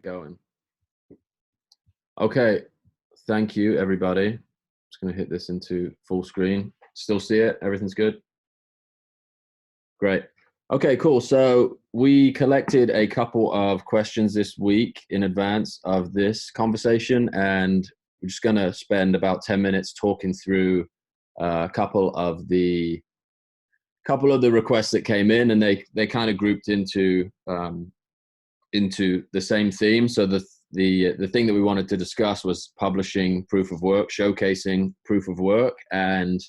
Going. Okay, thank you, everybody. Just going to hit this into full screen. Still see it? Everything's good? Great. Okay, cool. So we collected a couple of questions this week in advance of this conversation, and we're just going to spend about 10 minutes talking through a couple of the requests that came in, and they kind of grouped into the same theme. So the thing that we wanted to discuss was publishing proof of work, showcasing proof of work. And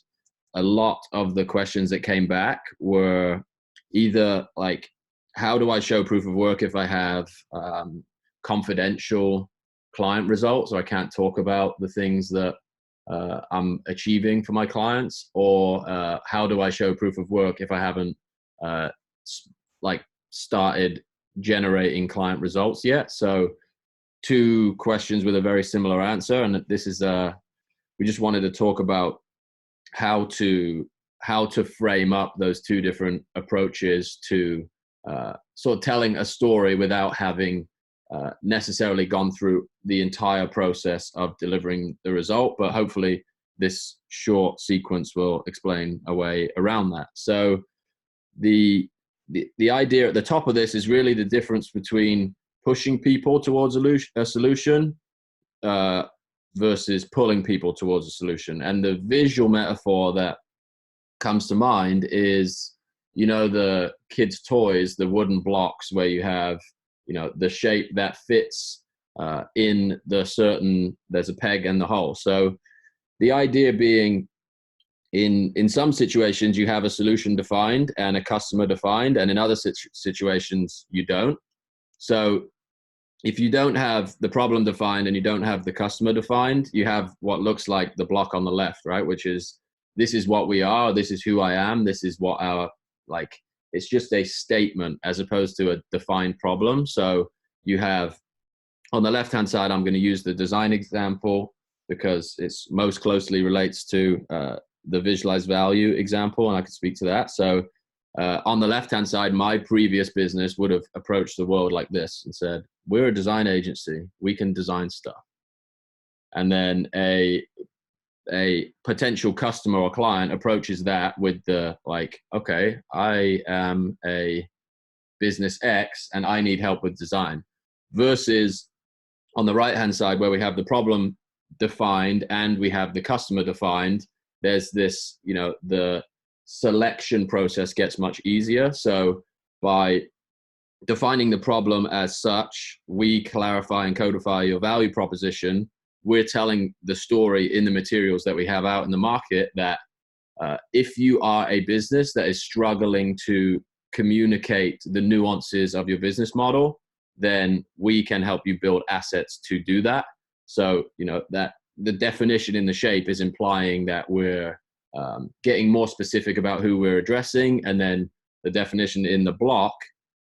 a lot of the questions that came back were either like, how do I show proof of work if I have confidential client results, or I can't talk about the things that I'm achieving for my clients? Or how do I show proof of work if I haven't started generating client results yet? So two questions with a very similar answer, and this is we just wanted to talk about how to frame up those two different approaches to sort of telling a story without having necessarily gone through the entire process of delivering the result, but hopefully this short sequence will explain a way around that. So the idea at the top of this is really the difference between pushing people towards a solution versus pulling people towards a solution. And the visual metaphor that comes to mind is, the kids' toys, the wooden blocks where you have, the shape that fits in there's a peg and the hole. So the idea being, in some situations you have a solution defined and a customer defined, and in other situations you don't. So if you don't have the problem defined and you don't have the customer defined, you have what looks like the block on the left, right? Which is, this is what we are, this is who I am, this is what it's just a statement as opposed to a defined problem. So you have, on the left-hand side, I'm going to use the design example because it's most closely relates to the visualized value example, and I could speak to that. So on the left-hand side, my previous business would have approached the world like this and said, we're a design agency, we can design stuff. And then a potential customer or client approaches that with the okay, I am a business X and I need help with design. Versus on the right-hand side, where we have the problem defined and we have the customer defined, there's this, the selection process gets much easier. So by defining the problem as such, we clarify and codify your value proposition. We're telling the story in the materials that we have out in the market that if you are a business that is struggling to communicate the nuances of your business model, then we can help you build assets to do that. So, that the definition in the shape is implying that we're getting more specific about who we're addressing. And then the definition in the block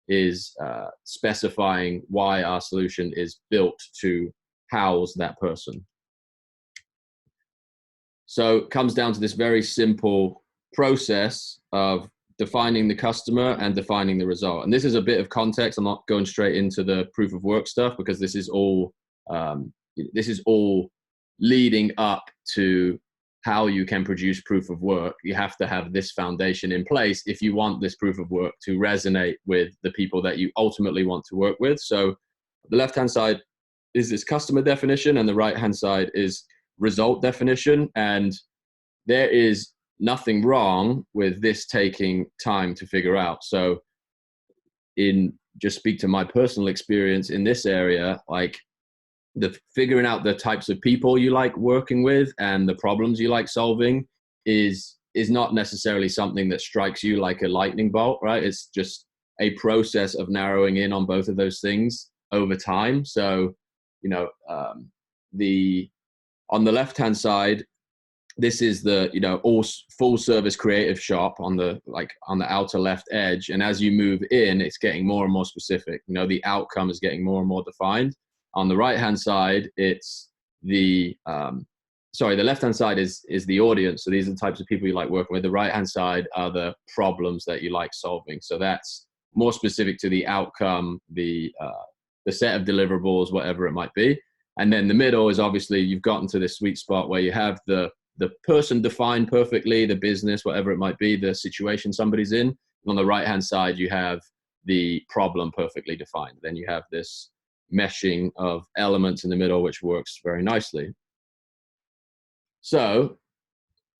is specifying why our solution is built to house that person. So it comes down to this very simple process of defining the customer and defining the result. And this is a bit of context. I'm not going straight into the proof of work stuff because this is all leading up to how you can produce proof of work. You have to have this foundation in place if you want this proof of work to resonate with the people that you ultimately want to work with. So the left-hand side is this customer definition and the right-hand side is result definition. And there is nothing wrong with this taking time to figure out. So just speak to my personal experience in this area, the figuring out the types of people you like working with and the problems you like solving is not necessarily something that strikes you like a lightning bolt, right? It's just a process of narrowing in on both of those things over time. So, on the left-hand side, this is the, all full service creative shop on the outer left edge. And as you move in, it's getting more and more specific. The outcome is getting more and more defined. On the right-hand side, it's the left-hand side is the audience. So these are the types of people you like working with. The right-hand side are the problems that you like solving. So that's more specific to the outcome, the the set of deliverables, whatever it might be. And then the middle is obviously you've gotten to this sweet spot where you have the person defined perfectly, the business, whatever it might be, the situation somebody's in. And on the right-hand side, you have the problem perfectly defined. Then you have this meshing of elements in the middle, which works very nicely. So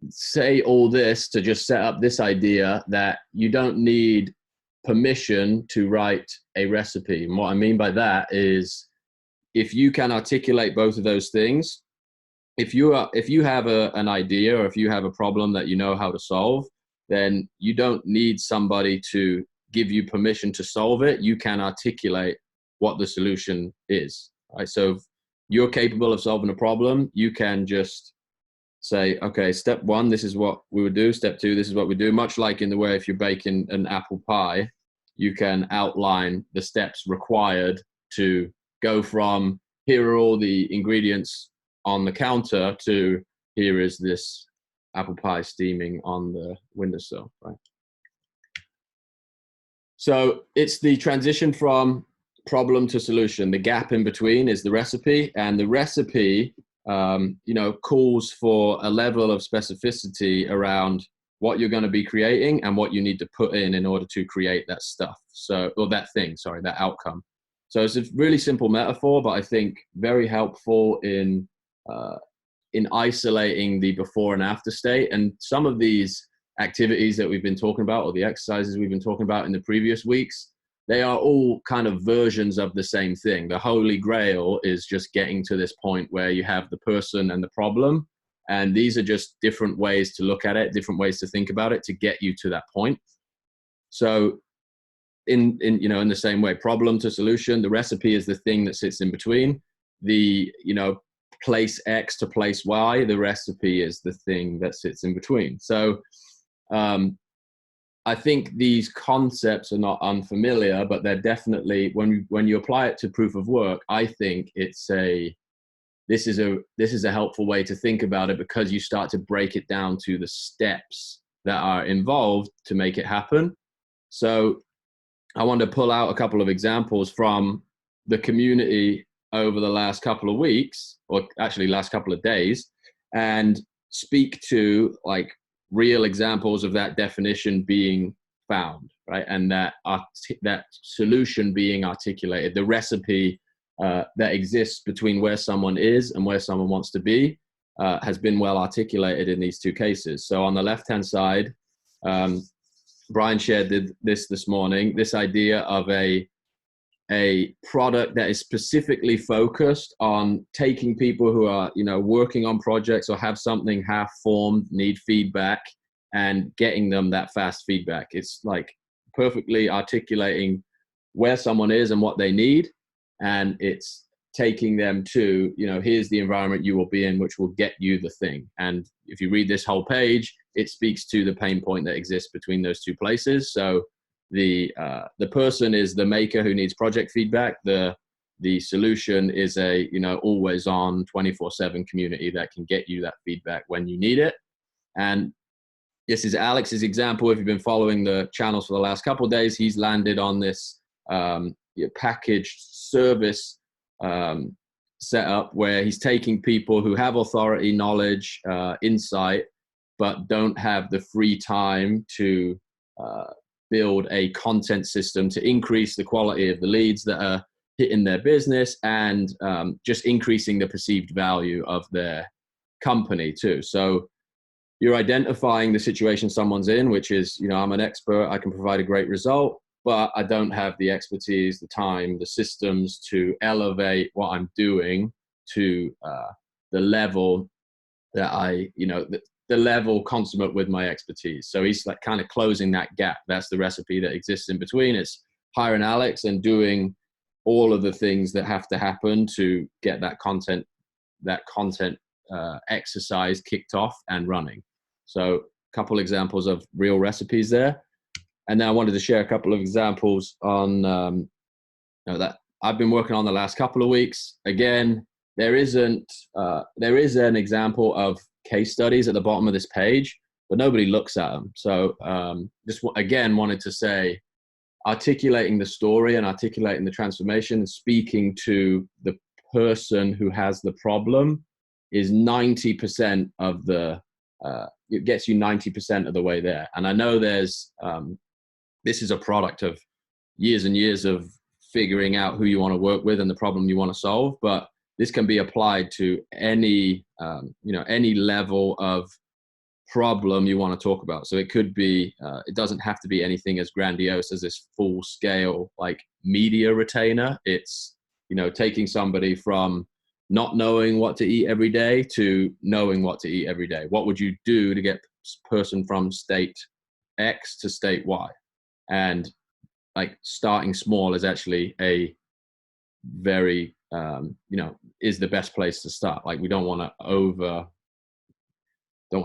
say all this to just set up this idea that you don't need permission to write a recipe. And what I mean by that is if you can articulate both of those things, if you have an idea or if you have a problem that you know how to solve, then you don't need somebody to give you permission to solve it. You can articulate what the solution is, right? So if you're capable of solving a problem, you can just say, okay, step one, this is what we would do. Step two, this is what we do. Much like in the way if you're baking an apple pie, you can outline the steps required to go from here are all the ingredients on the counter to here is this apple pie steaming on the windowsill, right? So it's the transition from problem to solution. The gap in between is the recipe, and the recipe, calls for a level of specificity around what you're going to be creating and what you need to put in order to create that stuff. That outcome. So it's a really simple metaphor, but I think very helpful in isolating the before and after state. And some of these activities that we've been talking about, or the exercises we've been talking about in the previous weeks, they are all kind of versions of the same thing. The holy grail is just getting to this point where you have the person and the problem. And these are just different ways to look at it, different ways to think about it to get you to that point. So in the same way, problem to solution, the recipe is the thing that sits in between. The, place X to place Y, the recipe is the thing that sits in between. So I think these concepts are not unfamiliar, but they're definitely, when you apply it to proof of work, I think this is a helpful way to think about it, because you start to break it down to the steps that are involved to make it happen. So I want to pull out a couple of examples from the community over the last couple of weeks, or actually last couple of days, and speak to like real examples of that definition being found, right? And that solution being articulated, the recipe that exists between where someone is and where someone wants to be has been well articulated in these two cases. So on the left-hand side, Brian shared this morning, this idea of a product that is specifically focused on taking people who are, working on projects or have something half formed, need feedback, and getting them that fast feedback. It's like perfectly articulating where someone is and what they need. And it's taking them to, here's the environment you will be in, which will get you the thing. And if you read this whole page, it speaks to the pain point that exists between those two places. So the person is the maker who needs project feedback. The solution is a always on 24/7 community that can get you that feedback when you need it. And this is Alex's example. If you've been following the channels for the last couple of days, he's landed on this packaged service setup where he's taking people who have authority, knowledge, insight, but don't have the free time to build a content system to increase the quality of the leads that are hitting their business, and just increasing the perceived value of their company too. So you're identifying the situation someone's in, which is, I'm an expert, I can provide a great result, but I don't have the expertise, the time, the systems to elevate what I'm doing to the level that the level consummate with my expertise. So he's like kind of closing that gap. That's the recipe that exists in between. It's hiring Alex and doing all of the things that have to happen to get that content exercise kicked off and running. So a couple examples of real recipes there. And then I wanted to share a couple of examples on that I've been working on the last couple of weeks. Again, there is an example of case studies at the bottom of this page, but nobody looks at them. So just again wanted to say, articulating the story and articulating the transformation and speaking to the person who has the problem is 90% of the, it gets you 90% of the way there. And I know there's, this is a product of years and years of figuring out who you want to work with and the problem you want to solve, but this can be applied to any, any level of problem you want to talk about. So it could be, it doesn't have to be anything as grandiose as this full scale, like media retainer. It's, taking somebody from not knowing what to eat every day to knowing what to eat every day. What would you do to get person from state X to state Y? And like starting small is actually a very, is the best place to start. Like we don't want to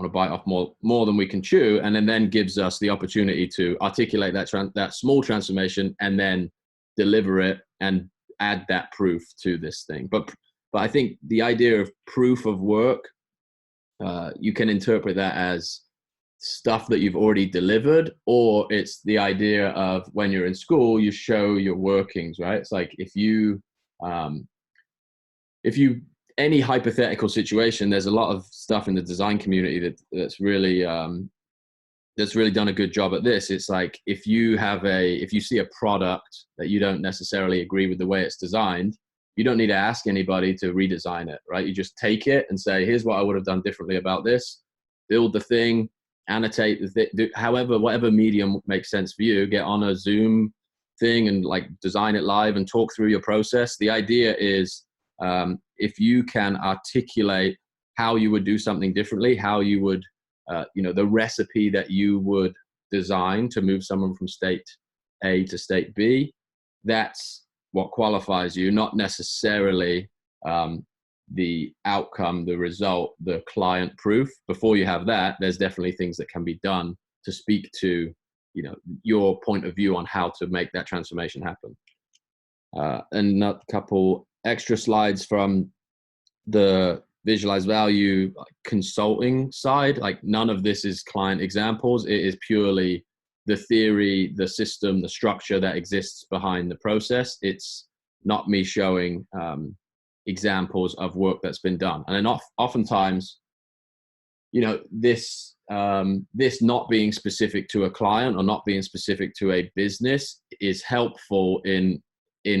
bite off more than we can chew, and then gives us the opportunity to articulate that small transformation and then deliver it and add that proof to this thing. But I think the idea of proof of work, you can interpret that as stuff that you've already delivered, or it's the idea of when you're in school, you show your workings, right? It's like if you any hypothetical situation, there's a lot of stuff in the design community that's really done a good job at this. It's like if you see a product that you don't necessarily agree with the way it's designed, you don't need to ask anybody to redesign it, right? You just take it and say, here's what I would have done differently about this, build the thing, annotate whatever medium makes sense for you, get on a Zoom thing and like design it live and talk through your process. The idea is, if you can articulate how you would do something differently, how you would, the recipe that you would design to move someone from state A to state B, that's what qualifies you, not necessarily the outcome, the result, the client proof. Before you have that, there's definitely things that can be done to speak to, your point of view on how to make that transformation happen. And a couple extra slides from the visualized value consulting side. Like none of this is client examples. It is purely the theory, the system, the structure that exists behind the process. It's not me showing examples of work that's been done. And then oftentimes, this not being specific to a client or not being specific to a business is helpful in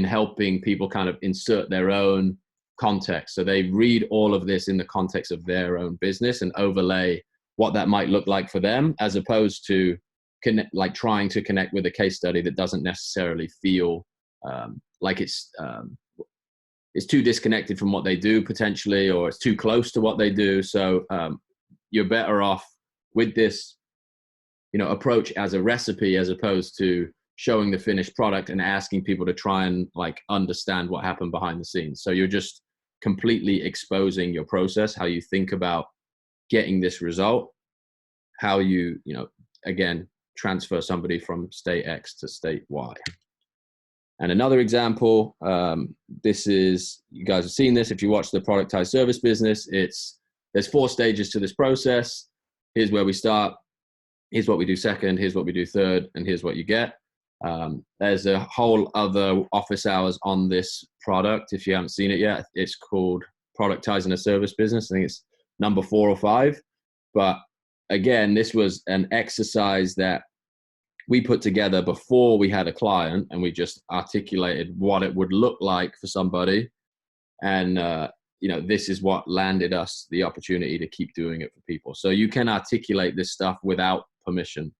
helping people kind of insert their own context. So they read all of this in the context of their own business and overlay what that might look like for them, as opposed to trying to connect with a case study that doesn't necessarily feel like it's too disconnected from what they do potentially, or it's too close to what they do. So you're better off with this, approach as a recipe, as opposed to showing the finished product and asking people to try and like understand what happened behind the scenes. So you're just completely exposing your process, how you think about getting this result, how you, again, transfer somebody from state X to state Y. And another example, this is, you guys have seen this if you watch the productized service business, there's 4 stages to this process. Here's where we start, here's what we do second, here's what we do third, and here's what you get. There's a whole other office hours on this product. If you haven't seen it yet, it's called Productizing a Service Business. I think it's number 4 or 5. But again, this was an exercise that we put together before we had a client, and we just articulated what it would look like for somebody. And, this is what landed us the opportunity to keep doing it for people. So you can articulate this stuff without permission.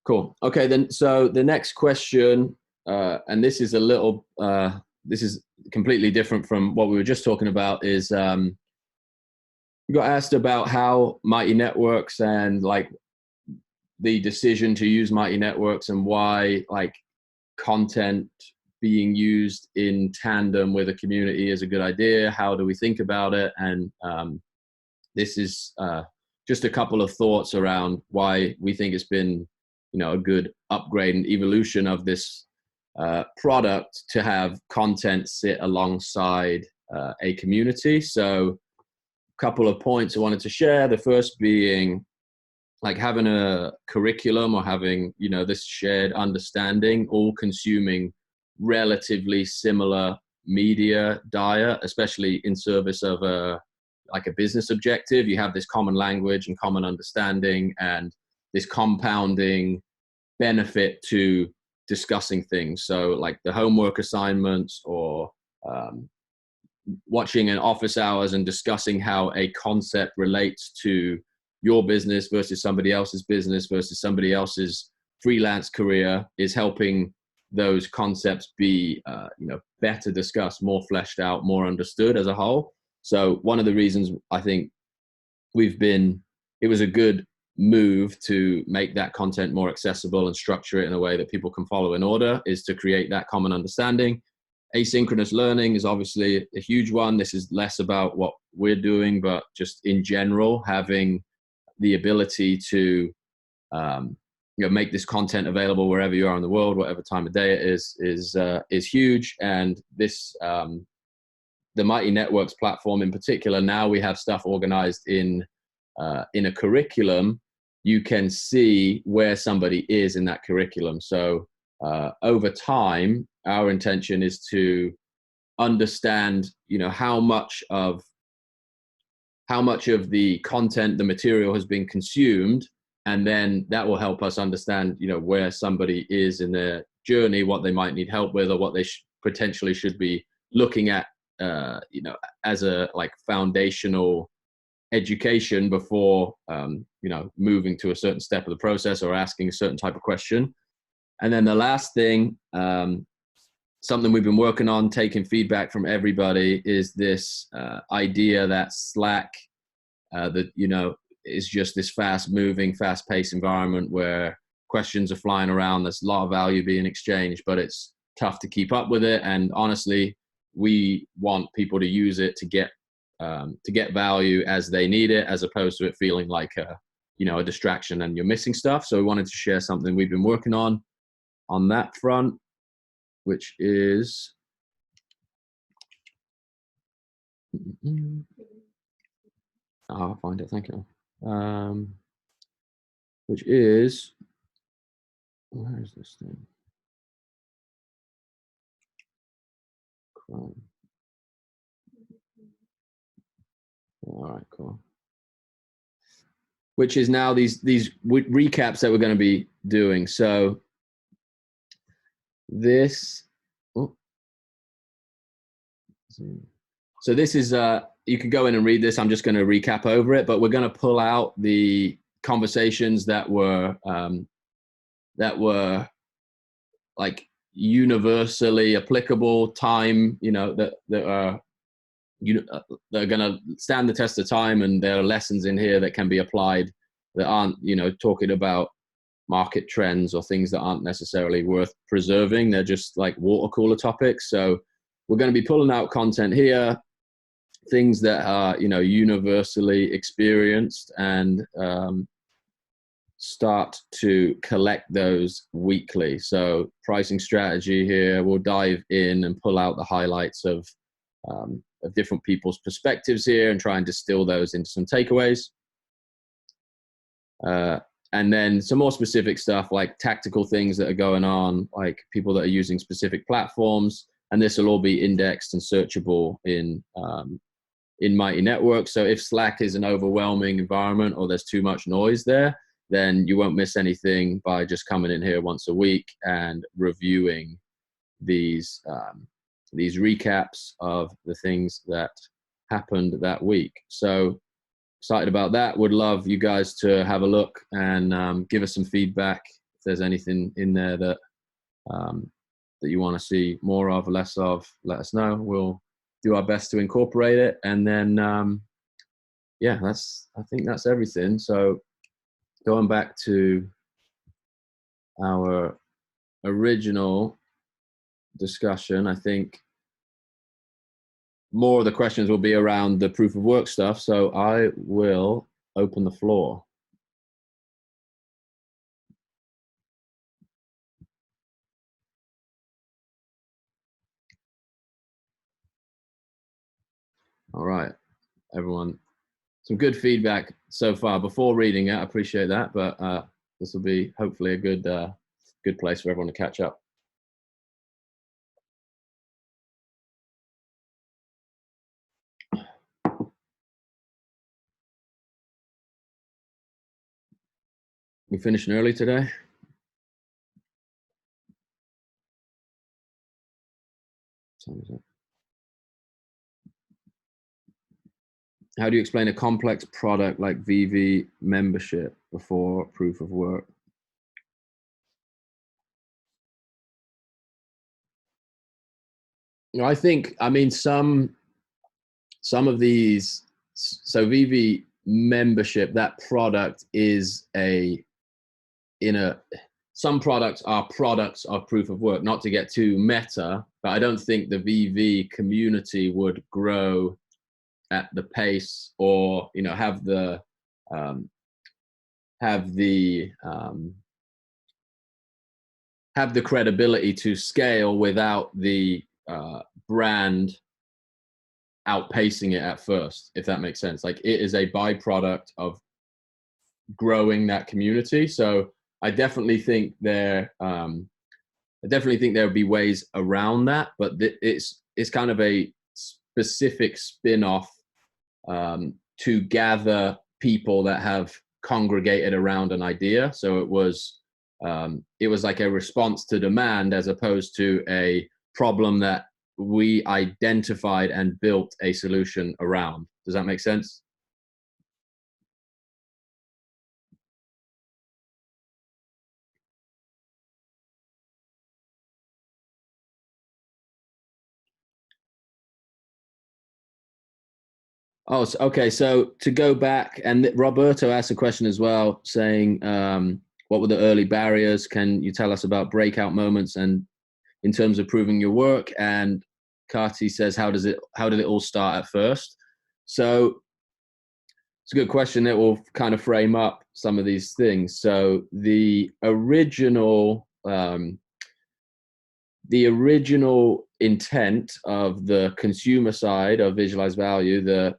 Cool. Okay, then. So the next question, and this is this is completely different from what we were just talking about, is we got asked about how Mighty Networks and like the decision to use Mighty Networks and why like content being used in tandem with a community is a good idea. How do we think about it? And this is just a couple of thoughts around why we think it's been, a good upgrade and evolution of this product to have content sit alongside a community. So a couple of points I wanted to share. The first being, like having a curriculum or having, you know, this shared understanding, all consuming relatively similar media diet, especially in service of a like a business objective. You have this common language and common understanding and this compounding benefit to discussing things. So like the homework assignments or um, watching an office hours and discussing how a concept relates to your business versus somebody else's business versus somebody else's freelance career is helping those concepts be you know, better discussed, more fleshed out, more understood as a whole. So one of the reasons I think it was a good move to make that content more accessible and structure it in a way that people can follow in order is to create that common understanding. Asynchronous learning is obviously a huge one. This is less about what we're doing, but just in general, having the ability to you know, make this content available wherever you are in the world, whatever time of day it is huge. And this the Mighty Networks platform in particular, now we have stuff organized in a curriculum. You can see where somebody is in that curriculum. So over time, our intention is to understand, you know, how much of the content, the material has been consumed, and then that will help us understand, you know, where somebody is in their journey, what they might need help with, or what they potentially should be looking at, you know, as a like foundational education before you know, moving to a certain step of the process or asking a certain type of question. And then the last thing, something we've been working on, taking feedback from everybody, is this idea that Slack, that, you know, is just this fast moving, fast paced environment where questions are flying around. There's a lot of value being exchanged, but it's tough to keep up with it. And honestly, we want people to use it to get value as they need it, as opposed to it feeling like a, you know, a distraction and you're missing stuff. So we wanted to share something we've been working on that front, which is I'll find it. Thank you. Which is, where is this thing? Chrome. All right, cool. Which is now these recaps that we're going to be doing. So this, oh, so this is you can go in and read this. I'm just going to recap over it, but we're going to pull out the conversations that were like universally applicable, time, you know, that are they're going to stand the test of time, and there are lessons in here that can be applied that aren't, you know, talking about market trends or things that aren't necessarily worth preserving. They're just like water cooler topics. So we're going to be pulling out content here, things that are, you know, universally experienced, and start to collect those weekly. So pricing strategy here, we'll dive in and pull out the highlights of different people's perspectives here and try and distill those into some takeaways. And then some more specific stuff like tactical things that are going on, like people that are using specific platforms. And this will all be indexed and searchable in Mighty Networks. So if Slack is an overwhelming environment or there's too much noise there, then you won't miss anything by just coming in here once a week and reviewing these recaps of the things that happened that week. So excited about that. Would love you guys to have a look and give us some feedback. If there's anything in there that that you want to see more of, less of, let us know. We'll do our best to incorporate it. And then, yeah, I think that's everything. So going back to our original discussion, I think more of the questions will be around the proof of work stuff. So I will open the floor. All right, everyone. some good feedback so far before reading it. I appreciate that, but this will be hopefully a good place for everyone to catch up. We finishing early today? How do you explain a complex product like VV membership before proof of work? You know, I mean, some of these, so VV membership, that product is some products are products of proof of work, not to get too meta, but I don't think the VV community would grow at the pace or, you know, have the um, credibility to scale without the brand outpacing it at first, if that makes sense. Like, it is a byproduct of growing that community. So I definitely think there would be ways around that, but it's kind of a specific spin-off to gather people that have congregated around an idea. So it was like a response to demand as opposed to a problem that we identified and built a solution around. Does that make sense? Oh, okay. So to go back, and Roberto asked a question as well, saying, "What were the early barriers? Can you tell us about breakout moments and in terms of proving your work?" And Kati says, "How did it all start at first?" So it's a good question that will kind of frame up some of these things. So the original intent of the consumer side of visualized value, the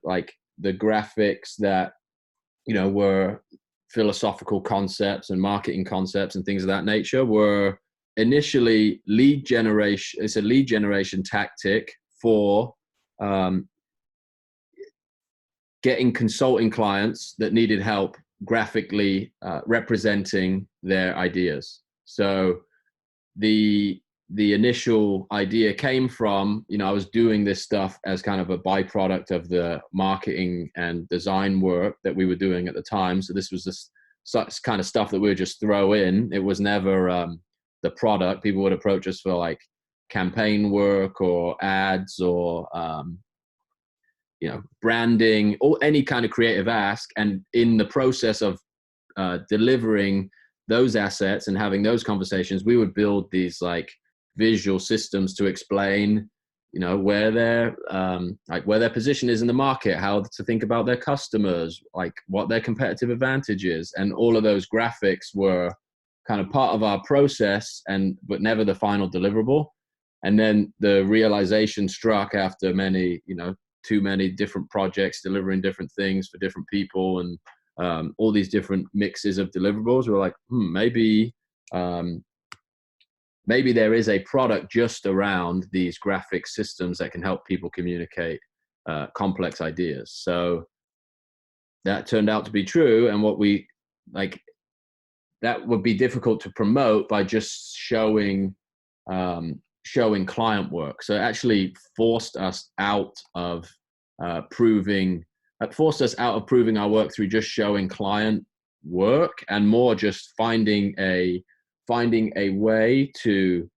graphics that, you know, were philosophical concepts and marketing concepts and things of that nature, were initially lead generation. It's a lead generation tactic for getting consulting clients that needed help graphically representing their ideas. So the initial idea came from, you know, I was doing this stuff as kind of a byproduct of the marketing and design work that we were doing at the time. So this was this such kind of stuff that we would just throw in. It was never the product. People would approach us for like campaign work or ads or you know, branding or any kind of creative ask. And in the process of delivering those assets and having those conversations, we would build these like visual systems to explain, you know, where their position is in the market, how to think about their customers, like what their competitive advantage is. And all of those graphics were kind of part of our process, but never the final deliverable. And then the realization struck after many, you know, too many different projects delivering different things for different people, and all these different mixes of deliverables. We're like, maybe there is a product just around these graphic systems that can help people communicate complex ideas. So that turned out to be true. And what we like, that would be difficult to promote by just showing client work. So it actually forced us out of proving our work through just showing client work, and more just finding a way to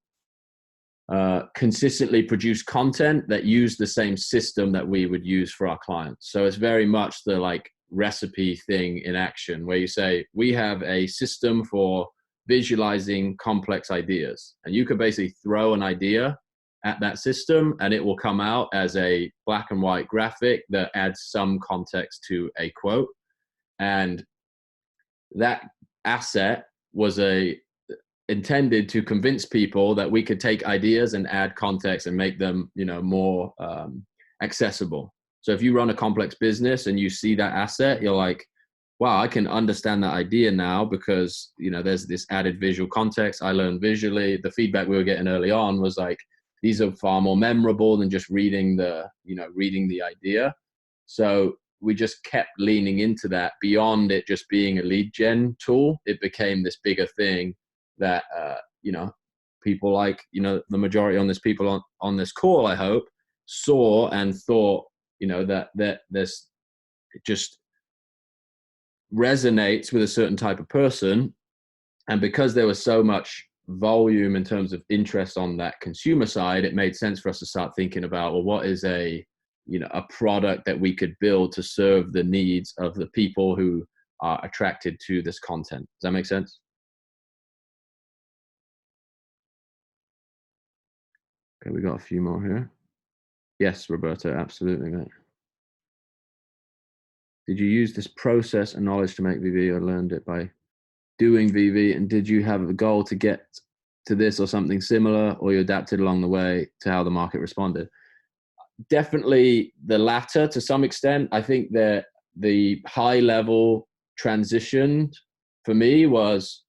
consistently produce content that use the same system that we would use for our clients. So it's very much the like recipe thing in action, where you say, we have a system for visualizing complex ideas, and you could basically throw an idea at that system and it will come out as a black and white graphic that adds some context to a quote. And that asset was intended to convince people that we could take ideas and add context and make them, you know, more accessible. So if you run a complex business and you see that asset, you're like, wow, I can understand that idea now because, you know, there's this added visual context. I learned visually. The feedback we were getting early on was like, these are far more memorable than just reading the idea. So we just kept leaning into that beyond it just being a lead gen tool. It became this bigger thing that, people like, the majority on this call, I hope, saw and thought, that this just resonates with a certain type of person. And because there was so much volume in terms of interest on that consumer side, it made sense for us to start thinking about, well, what is a product that we could build to serve the needs of the people who are attracted to this content. Does that make sense? Okay, we got a few more here. Yes, Roberto, absolutely, mate. Did you use this process and knowledge to make VV, or learned it by doing VV? And did you have a goal to get to this or something similar, or you adapted along the way to how the market responded? Definitely the latter to some extent. I think that the high level transition for me was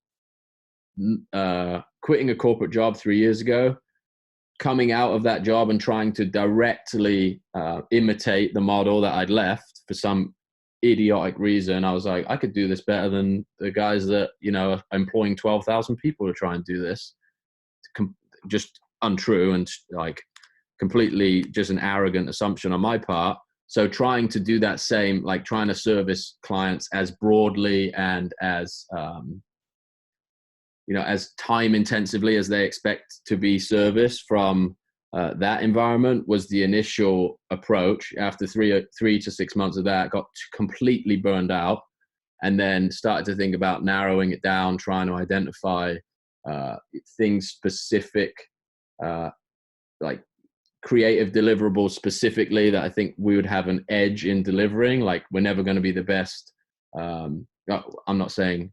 quitting a corporate job 3 years ago, coming out of that job and trying to directly imitate the model that I'd left for some idiotic reason. I was like, I could do this better than the guys that, are employing 12,000 people to try and do this. Just untrue and like completely just an arrogant assumption on my part. So trying to do that same, like trying to service clients as broadly and as, as time intensively as they expect to be serviced from that environment was the initial approach. After 3 to 6 months of that, got completely burned out, and then started to think about narrowing it down, trying to identify things specific, like creative deliverables specifically that I think we would have an edge in delivering. Like we're never going to be the best. I'm not saying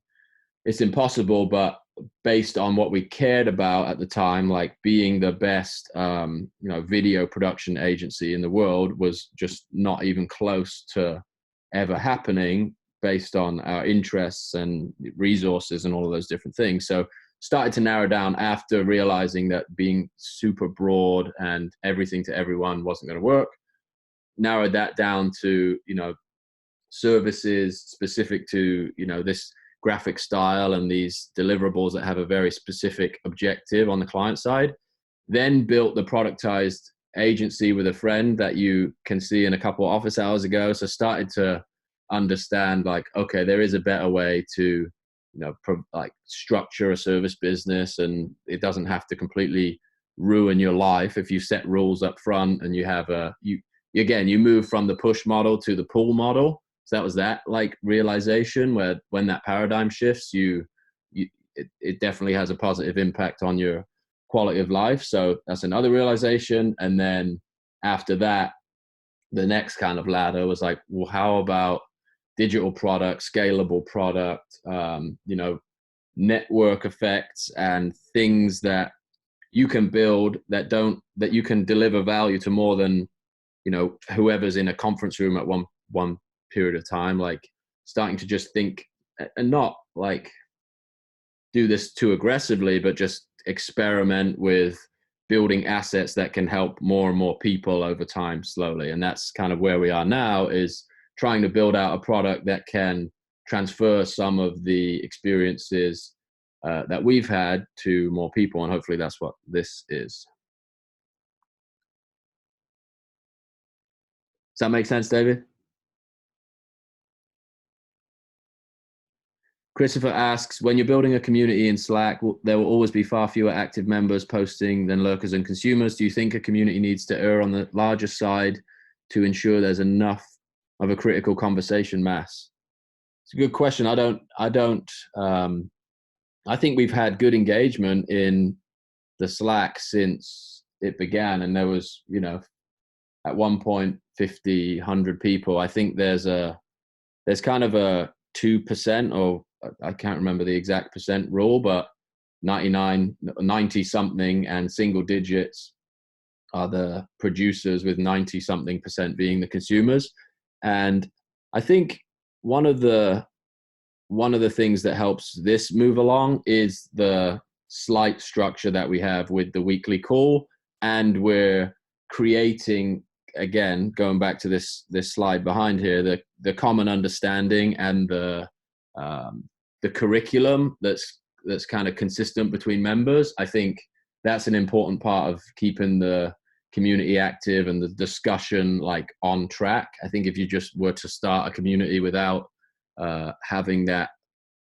it's impossible, but based on what we cared about at the time, like being the best, video production agency in the world was just not even close to ever happening based on our interests and resources and all of those different things. So started to narrow down after realizing that being super broad and everything to everyone wasn't going to work. Narrowed that down to, services specific to, this graphic style and these deliverables that have a very specific objective on the client side. Then built the productized agency with a friend that you can see in a couple of office hours ago. So started to understand like, okay, there is a better way to, structure a service business, and it doesn't have to completely ruin your life if you set rules up front and you have you move from the push model to the pull model. So that was that like realization where when that paradigm shifts, it definitely has a positive impact on your quality of life. So that's another realization. And then after that, the next kind of ladder was like, well, how about digital product, scalable product, network effects and things that you can build that you can deliver value to more than, whoever's in a conference room at one period of time. Like starting to just think and not like do this too aggressively, but just experiment with building assets that can help more and more people over time slowly. And that's kind of where we are now, is trying to build out a product that can transfer some of the experiences that we've had to more people. And hopefully that's what this is. Does that make sense, David? Christopher asks, when you're building a community in Slack, there will always be far fewer active members posting than lurkers and consumers. Do you think a community needs to err on the larger side to ensure there's enough of a critical conversation mass? It's a good question. I think we've had good engagement in the Slack since it began. And there was, at one point, 50, 100 people. I think there's kind of a 2%, or I can't remember the exact percent rule, but 90 something and single digits are the producers, with 90 something percent being the consumers. And I think one of the things that helps this move along is the slight structure that we have with the weekly call, and we're creating, again, going back to this slide behind here, the common understanding and the curriculum that's kind of consistent between members. I think that's an important part of keeping the community active and the discussion like on track. I think if you just were to start a community without having that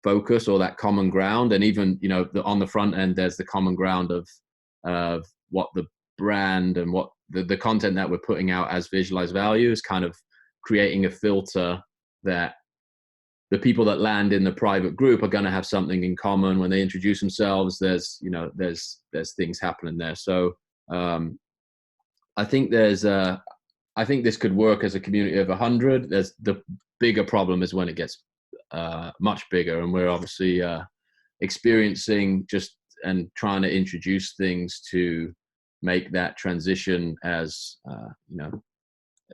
focus or that common ground, and even, you know, on the front end, there's the common ground of what the brand and what the content that we're putting out as visualized value is, kind of creating a filter that the people that land in the private group are going to have something in common when they introduce themselves. There's, you know, there's things happening there. So I think I think this could work as a community of 100. There's the bigger problem is when it gets much bigger, and we're obviously experiencing just and trying to introduce things to make that transition as you know,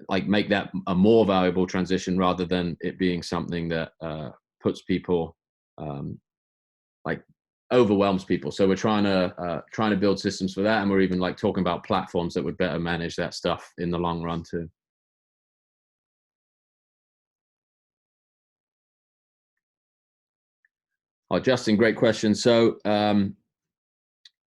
like make that a more valuable transition rather than it being something that puts people like overwhelms people. So we're trying to build systems for that, and we're even like talking about platforms that would better manage that stuff in the long run too. Oh, Justin, great question. So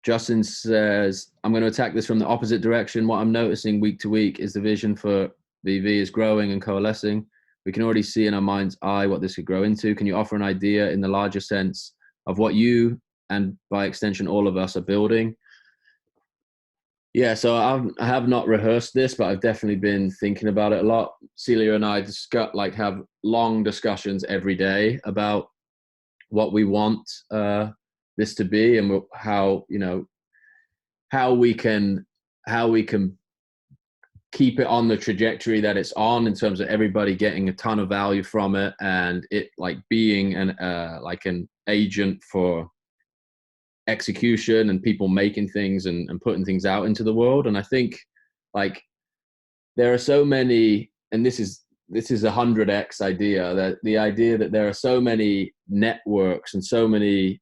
Justin says, I'm going to attack this from the opposite direction. What I'm noticing week to week is the vision for VV is growing and coalescing. We can already see in our mind's eye what this could grow into. Can you offer an idea in the larger sense of what you, and by extension all of us, are building? Yeah, so I have not rehearsed this, but I've definitely been thinking about it a lot. Celia and I have long discussions every day about what we want this to be, and how, you know, how we can keep it on the trajectory that it's on, in terms of everybody getting a ton of value from it, and it like being an agent for execution and people making things and putting things out into the world. And I think like there are so many, and this is a 100x idea, that the idea that there are so many networks and so many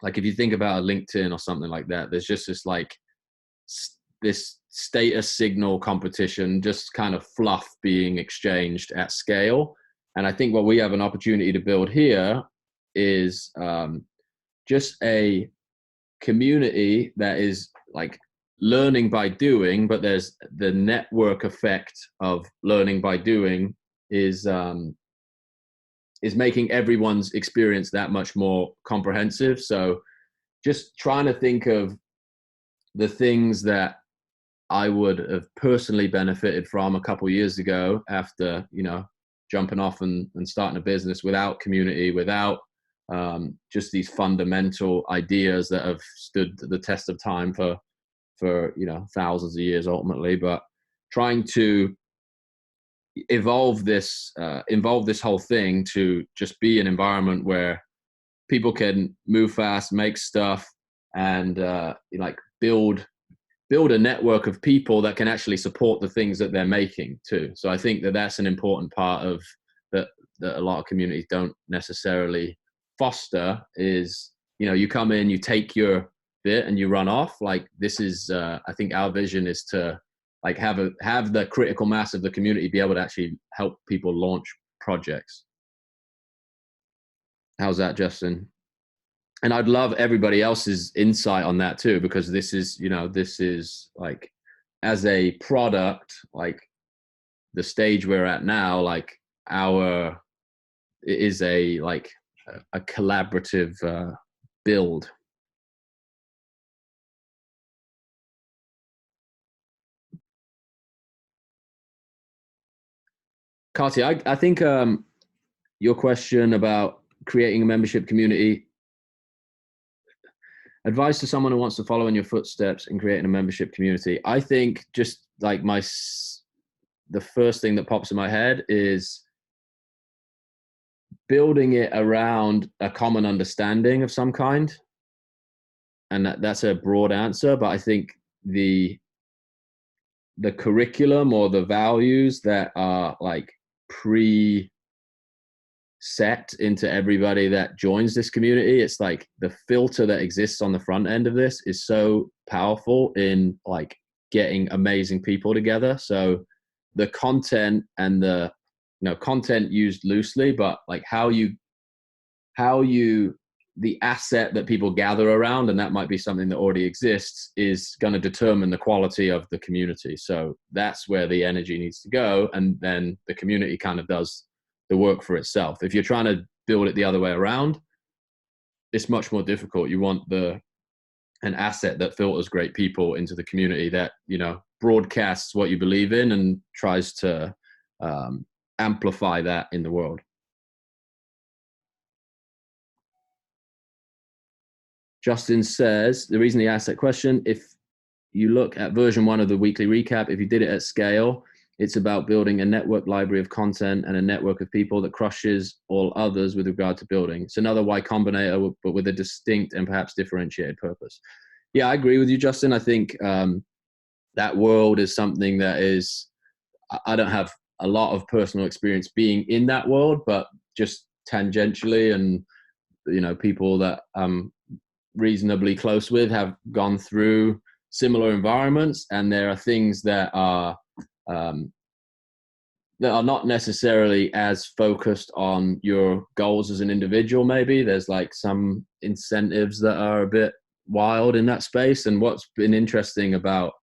like if you think about a LinkedIn or something like that, there's just this like this status signal competition, just kind of fluff being exchanged at scale. And I think what we have an opportunity to build here is just a community that is like learning by doing, but there's the network effect of learning by doing is making everyone's experience that much more comprehensive. So just trying to think of the things that I would have personally benefited from a couple of years ago, after, you know, jumping off and starting a business without community, without just these fundamental ideas that have stood the test of time for you know, thousands of years ultimately. But trying to evolve this whole thing to just be an environment where people can move fast, make stuff, and like build a network of people that can actually support the things that they're making too. So I think that that's an important part of that a lot of communities don't necessarily foster, is, you know, you come in, you take your bit and you run off. Like this is I think our vision is to like have the critical mass of the community be able to actually help people launch projects. How's that, Justin? And I'd love everybody else's insight on that too, because this is, you know, this is like, as a product, like the stage we're at now, like it is a like a collaborative build. Kati, I think your question about creating a membership community, advice to someone who wants to follow in your footsteps in creating a membership community. I think just like the first thing that pops in my head is building it around a common understanding of some kind. And that's a broad answer, but I think the the curriculum or the values that are like pre set into everybody that joins this community. It's like the filter that exists on the front end of this is so powerful in like getting amazing people together. So the content and the, you know, content used loosely, but like how you the asset that people gather around, and that might be something that already exists, is going to determine the quality of the community. So that's where the energy needs to go, and then the community kind of does the work for itself. If you're trying to build it the other way around, it's much more difficult. You want an asset that filters great people into the community, that, you know, broadcasts what you believe in and tries to amplify that in the world. Justin says, the reason he asked that question, if you look at version 1 of the weekly recap, if you did it at scale, it's about building a network library of content and a network of people that crushes all others with regard to building. It's another Y Combinator, but with a distinct and perhaps differentiated purpose. Yeah, I agree with you, Justin. I think that world is something that is, I don't have a lot of personal experience being in that world, but just tangentially, and, you know, people that reasonably close with have gone through similar environments, and there are things that are not necessarily as focused on your goals as an individual. Maybe there's like some incentives that are a bit wild in that space. And what's been interesting about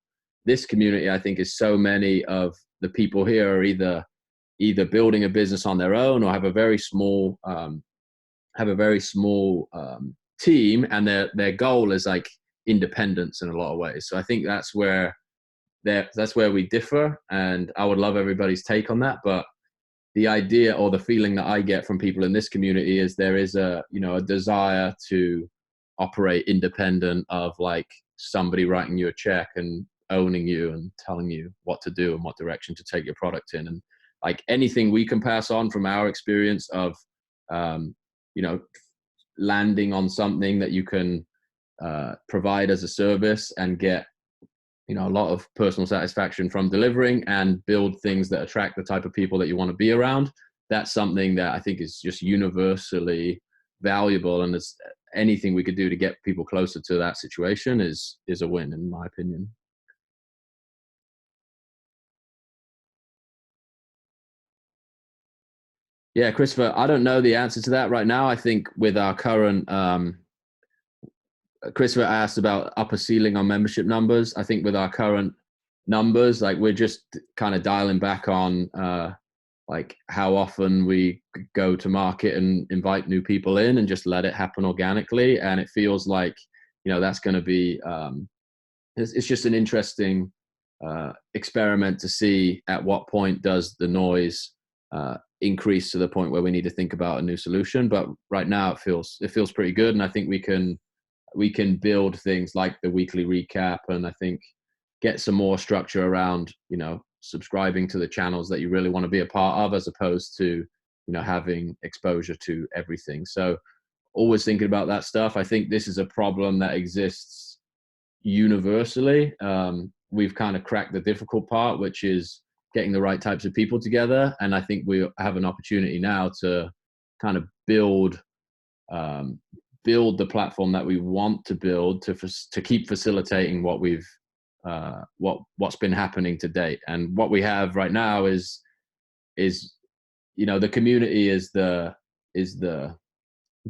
this community, I think, is so many of the people here are either building a business on their own or have a very small team, and their goal is like independence in a lot of ways. So I think that's where we differ, and I would love everybody's take on that. But the idea or the feeling that I get from people in this community is there is a desire to operate independent of like somebody writing you a check and owning you and telling you what to do and what direction to take your product in. And like anything we can pass on from our experience of landing on something that you can provide as a service and get, you know, a lot of personal satisfaction from delivering, and build things that attract the type of people that you want to be around. That's something that I think is just universally valuable, and it's anything we could do to get people closer to that situation is a win, in my opinion. Yeah, Christopher, I don't know the answer to that right now. I think with our current Christopher asked about upper ceiling on membership numbers. I think with our current numbers, like we're just kind of dialing back on like how often we go to market and invite new people in and just let it happen organically. And it feels like, you know, that's going to be, it's just an interesting experiment to see at what point does the noise increase to the point where we need to think about a new solution. But right now it feels pretty good. And I think we can build things like the weekly recap, and I think get some more structure around, you know, subscribing to the channels that you really want to be a part of, as opposed to, you know, having exposure to everything. So always thinking about that stuff. I think this is a problem that exists universally. We've kind of cracked the difficult part, which is getting the right types of people together. And I think we have an opportunity now to kind of build the platform that we want to build to keep facilitating what we've what's been happening to date. And what we have right now is you know, the community is the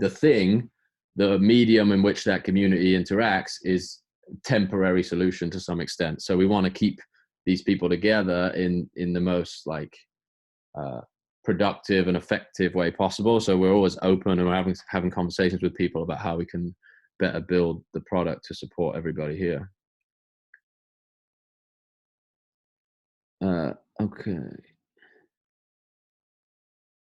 thing. The medium in which that community interacts is temporary solution to some extent. So we want to keep these people together in the most like productive and effective way possible. So we're always open, and we're having conversations with people about how we can better build the product to support everybody here. Okay.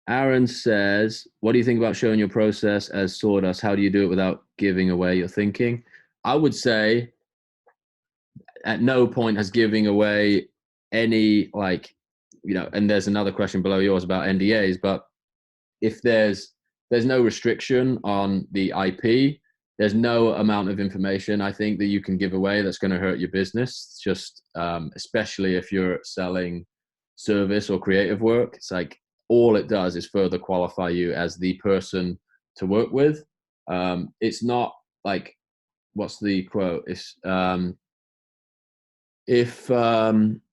Aaron says, what do you think about showing your process as sawdust? How do you do it without giving away your thinking? I would say at no point has giving away any, like, you know, and there's another question below yours about NDAs, but if there's no restriction on the IP, there's no amount of information I think that you can give away that's going to hurt your business. Just especially if you're selling service or creative work, it's like all it does is further qualify you as the person to work with. It's not like, what's the quote? It's if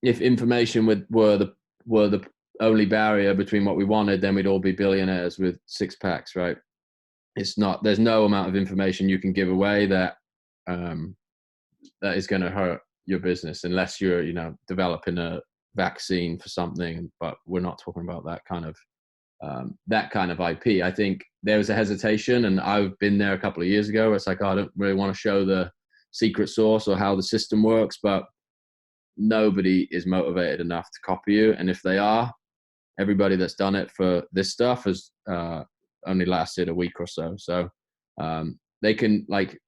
information were the only barrier between what we wanted, then we'd all be billionaires with six packs, right? It's not. There's no amount of information you can give away that that is going to hurt your business, unless you're, developing a vaccine for something. But we're not talking about that kind of IP. I think there was a hesitation, and I've been there a couple of years ago. Where it's like, oh, I don't really want to show the secret sauce or how the system works, but nobody is motivated enough to copy you. And if they are, everybody that's done it for this stuff has only lasted a week or so. So they can, like,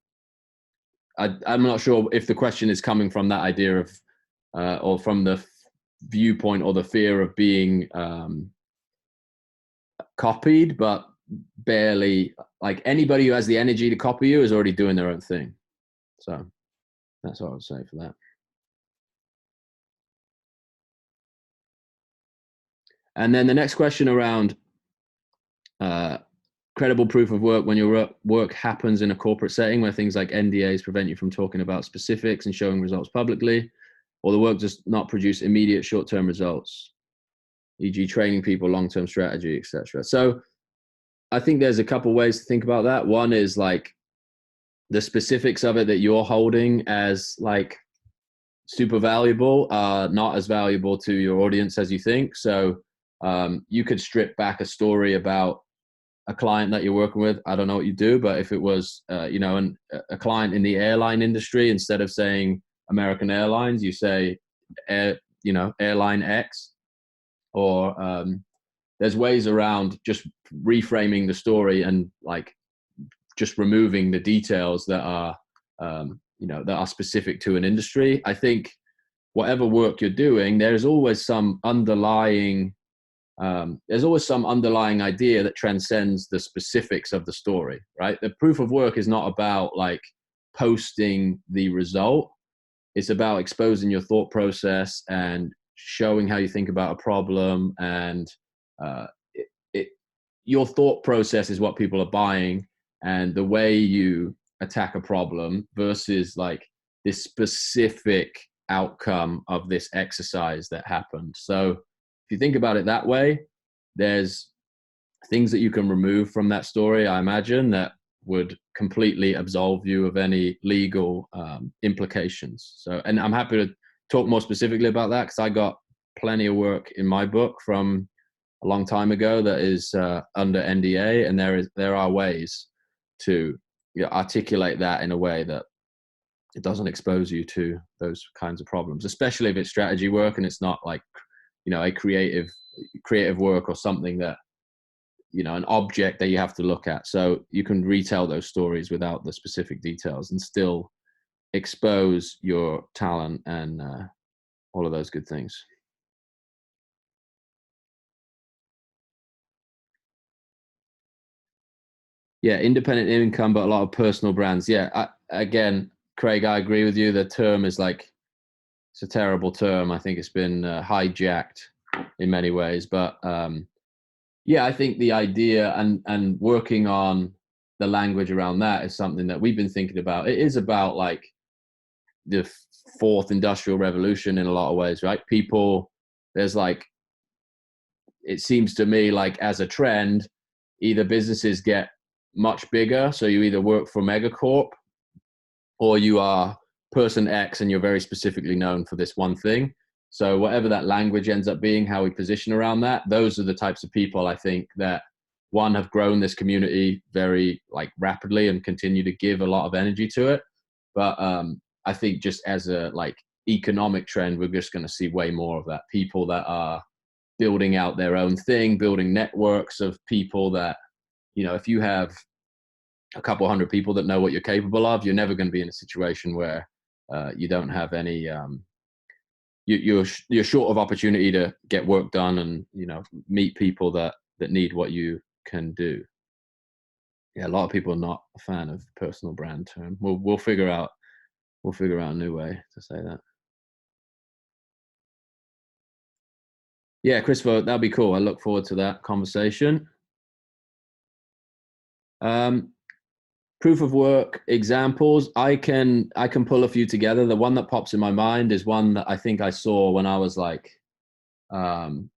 I'm not sure if the question is coming from that idea of, or from the viewpoint or the fear of being copied, but barely, like, anybody who has the energy to copy you is already doing their own thing. So that's what I would say for that. And then the next question around credible proof of work when your work happens in a corporate setting where things like NDAs prevent you from talking about specifics and showing results publicly, or the work does not produce immediate short-term results, e.g. training people, long-term strategy, etc. So I think there's a couple ways to think about that. One is like the specifics of it that you're holding as like super valuable are not as valuable to your audience as you think. So you could strip back a story about a client that you're working with. I don't know what you do, but if it was, a client in the airline industry, instead of saying American Airlines, you say, Airline X, or there's ways around just reframing the story and like just removing the details that are, that are specific to an industry. I think whatever work you're doing, there's always some underlying idea that transcends the specifics of the story, right? The proof of work is not about like posting the result. It's about exposing your thought process and showing how you think about a problem. And your thought process is what people are buying, and the way you attack a problem versus like this specific outcome of this exercise that happened. So if you think about it that way, there's things that you can remove from that story, I imagine, that would completely absolve you of any legal implications. So, and I'm happy to talk more specifically about that, because I got plenty of work in my book from a long time ago that is under NDA, and there are ways to articulate that in a way that it doesn't expose you to those kinds of problems, especially if it's strategy work and it's not like, a creative work or something that, an object that you have to look at. So you can retell those stories without the specific details and still expose your talent and all of those good things. Yeah, independent income, but a lot of personal brands. Yeah, again, Craig, I agree with you. The term is like, it's a terrible term. I think it's been hijacked in many ways. But yeah, I think the idea and working on the language around that is something that we've been thinking about. It is about like the fourth industrial revolution in a lot of ways, right? There's like, it seems to me like as a trend, either businesses get much bigger, so you either work for megacorp, or you are person X and you're very specifically known for this one thing. So whatever that language ends up being, how we position around that, those are the types of people I think that, one, have grown this community very like rapidly and continue to give a lot of energy to it. But I think just as a like economic trend, we're just going to see way more of that. People that are building out their own thing, building networks of people that, if you have a couple hundred people that know what you're capable of, you're never going to be in a situation where you don't have any, you're short of opportunity to get work done and, meet people that need what you can do. Yeah, a lot of people are not a fan of personal brand term. We'll figure out a new way to say that. Yeah, Christopher, that'd be cool. I look forward to that conversation. Um, Proof of work examples. I can pull a few together. The one that pops in my mind is one that I think I saw when I was like um,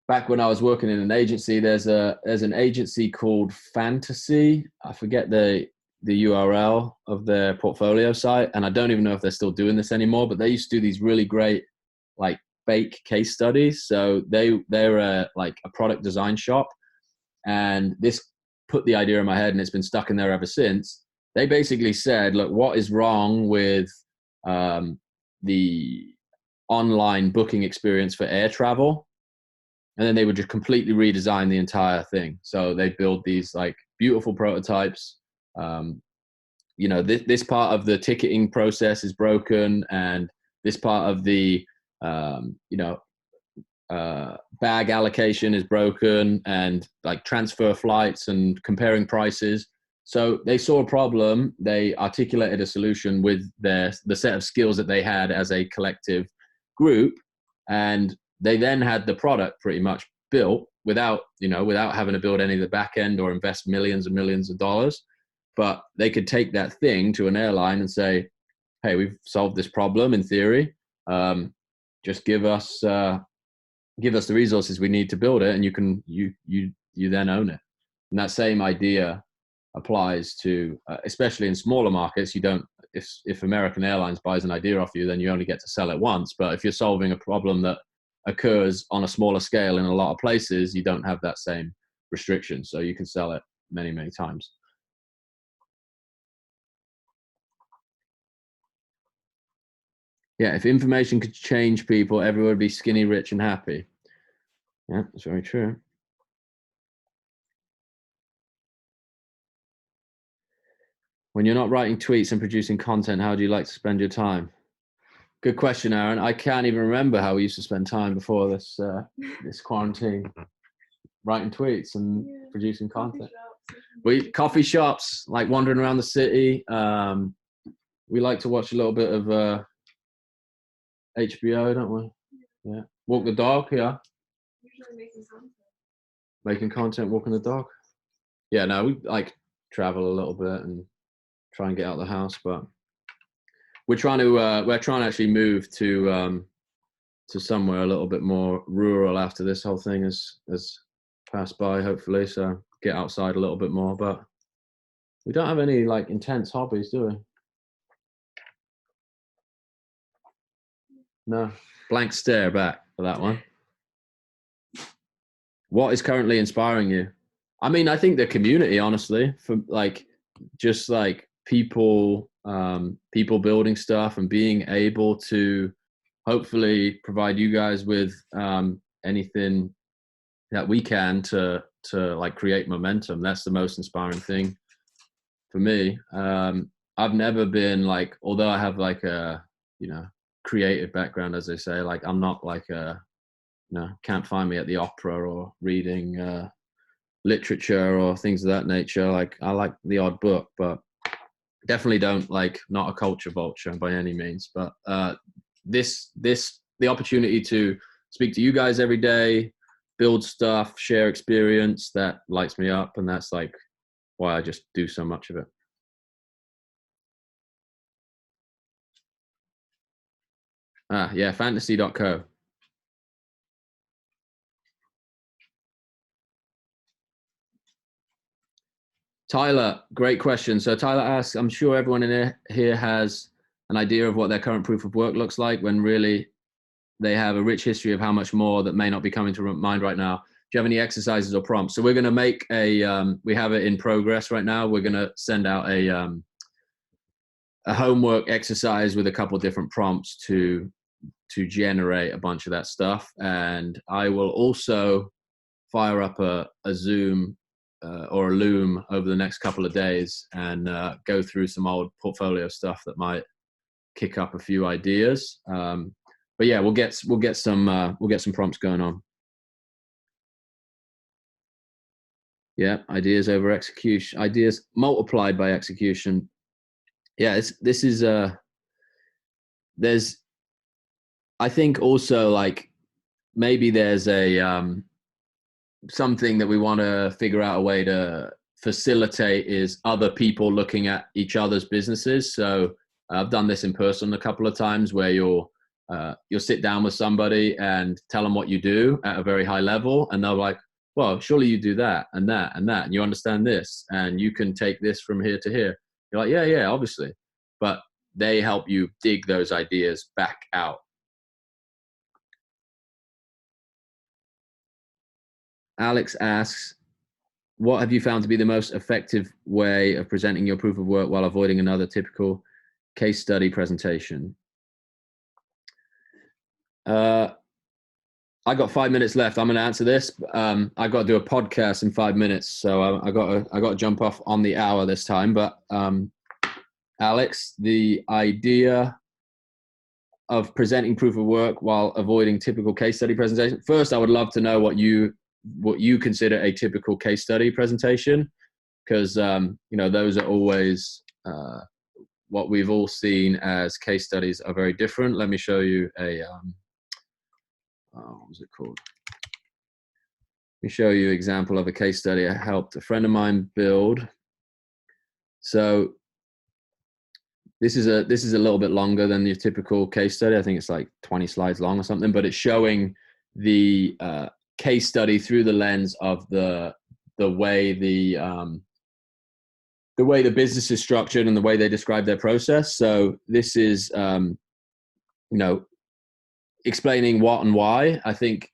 back when I was working in an agency. There's an agency called Fantasy. I forget the URL of their portfolio site, and I don't even know if they're still doing this anymore. But they used to do these really great like fake case studies. So they're like a product design shop, and this put the idea in my head, and it's been stuck in there ever since. They basically said, look, what is wrong with the online booking experience for air travel? And then they would just completely redesign the entire thing. So they build these like beautiful prototypes. um, this part of the ticketing process is broken, and this part of the um, you know bag allocation is broken, and like transfer flights and comparing prices. So they saw a problem, they articulated a solution with the set of skills that they had as a collective group, and they then had the product pretty much built without having to build any of the back end or invest millions and millions of dollars. But they could take that thing to an airline and say, hey, we've solved this problem in theory. Just give us the resources we need to build it, and you then own it. And that same idea applies to especially in smaller markets. You don't If American Airlines buys an idea off you, then you only get to sell it once. But if you're solving a problem that occurs on a smaller scale in a lot of places, you don't have that same restriction, so you can sell it many times. Yeah, if information could change people, everyone would be skinny, rich, and happy. Yeah, that's very true. When you're not writing tweets and producing content, how do you like to spend your time? Good question, Aaron. I can't even remember how we used to spend time before this quarantine, writing tweets and producing content. We coffee shops, like wandering around the city. We like to watch a little bit of HBO, don't we? Yeah. Walk the dog. Yeah. Usually making content, walking the dog. Yeah. No, we like travel a little bit and try and get out of the house, but we're trying to actually move to somewhere a little bit more rural after this whole thing has passed by, hopefully. So get outside a little bit more, but we don't have any like intense hobbies, do we? No. Blank stare back for that one. What is currently inspiring you? I mean, I think the community, honestly, for like just like people building stuff and being able to hopefully provide you guys with anything that we can to like create momentum. That's the most inspiring thing for me. I've never been like, although I have like a creative background, as they say, like I'm not like can't find me at the opera or reading literature or things of that nature. Like I like the odd book, but definitely don't like, not a culture vulture by any means. But the opportunity to speak to you guys every day, build stuff, share experience, that lights me up, and that's like why I just do so much of it. Yeah, fantasy.co. Tyler, great question. So Tyler asks, I'm sure everyone in here has an idea of what their current proof of work looks like, when really they have a rich history of how much more that may not be coming to mind right now. Do you have any exercises or prompts? So we're going to make we have it in progress right now. We're going to send out a homework exercise with a couple of different prompts to generate a bunch of that stuff. And I will also fire up a Zoom or a Loom over the next couple of days and go through some old portfolio stuff that might kick up a few ideas. But yeah, we'll get some prompts going on. Yeah, ideas over execution, ideas multiplied by execution. Yeah, this is there's, I think also like maybe there's a something that we want to figure out a way to facilitate is other people looking at each other's businesses. So I've done this in person a couple of times where you'll sit down with somebody and tell them what you do at a very high level, and they're like, well, surely you do that and that and that, and you understand this, and you can take this from here to here. You're like, yeah, obviously. But they help you dig those ideas back out. Alex asks, what have you found to be the most effective way of presenting your proof of work while avoiding another typical case study presentation? I got 5 minutes left. I'm going to answer this. I got to do a podcast in 5 minutes, so I got to jump off on the hour this time. But Alex, the idea of presenting proof of work while avoiding typical case study presentation. First, I would love to know what you consider a typical case study presentation, because those are always what we've all seen as case studies are very different. Let me show you a what was it called? Let me show you an example of a case study I helped a friend of mine build. So this is a little bit longer than your typical case study. I think it's like 20 slides long or something, but it's showing the case study through the lens of the way the business is structured and the way they describe their process. So this is explaining what and why. I think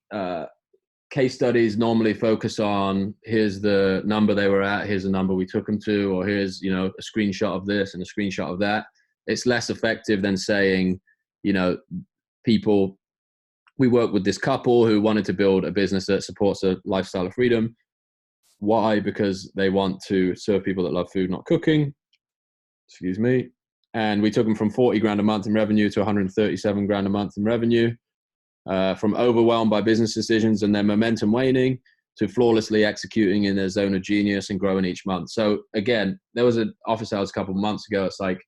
case studies normally focus on, here's the number they were at, here's the number we took them to, or here's a screenshot of this and a screenshot of that. It's less effective than saying, people, we work with this couple who wanted to build a business that supports a lifestyle of freedom. Why? Because they want to serve people that love food, not cooking. Excuse me. And we took them from 40 grand a month in revenue to 137 grand a month in revenue. From overwhelmed by business decisions and their momentum waning to flawlessly executing in their zone of genius and growing each month. So again, there was an office hours a couple of months ago. It's like,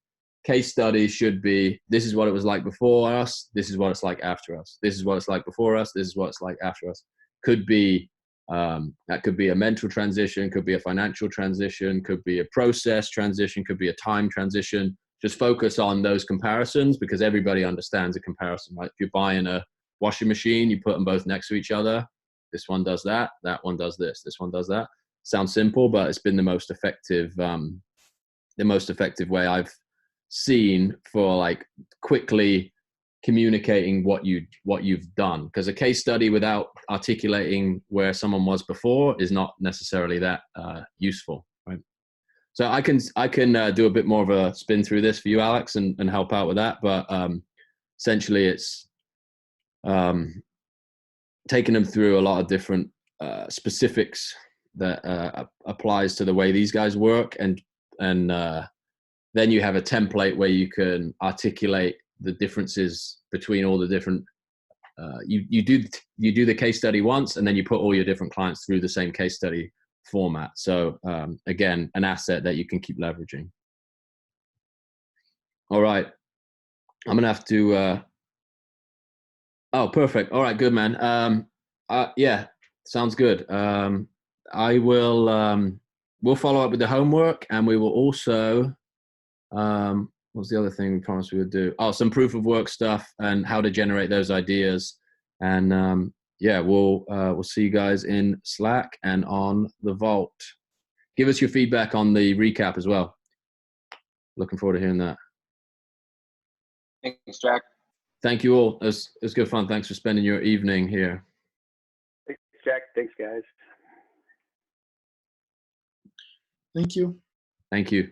case studies should be, this is what it was like before us, this is what it's like after us, this is what it's like before us, this is what it's like after us. Could be that could be a mental transition, could be a financial transition, could be a process transition, could be a time transition. Just focus on those comparisons, because everybody understands a comparison, right? If you're buying a washing machine, you put them both next to each other. This one does that, that one does this one does that. Sounds simple, but it's been the most effective way I've seen for like quickly communicating what you've done. Because a case study without articulating where someone was before is not necessarily that useful, right? So I can do a bit more of a spin through this for you, Alex, and help out with that. But essentially, it's taking them through a lot of different specifics that applies to the way these guys work, and then you have a template where you can articulate the differences between all the different. You do the case study once, and then you put all your different clients through the same case study format. So again, an asset that you can keep leveraging. All right, I'm gonna have to. Oh, perfect. All right, good, man. Yeah, sounds good. I will. We'll follow up with the homework, and we will also. What's the other thing we promised we would do? Oh, some proof of work stuff and how to generate those ideas. And yeah, we'll see you guys in Slack and on the Vault. Give us your feedback on the recap as well. Looking forward to hearing that. Thanks, Jack. Thank you all. It was good fun. Thanks for spending your evening here. Thanks, Jack. Thanks, guys. Thank you. Thank you.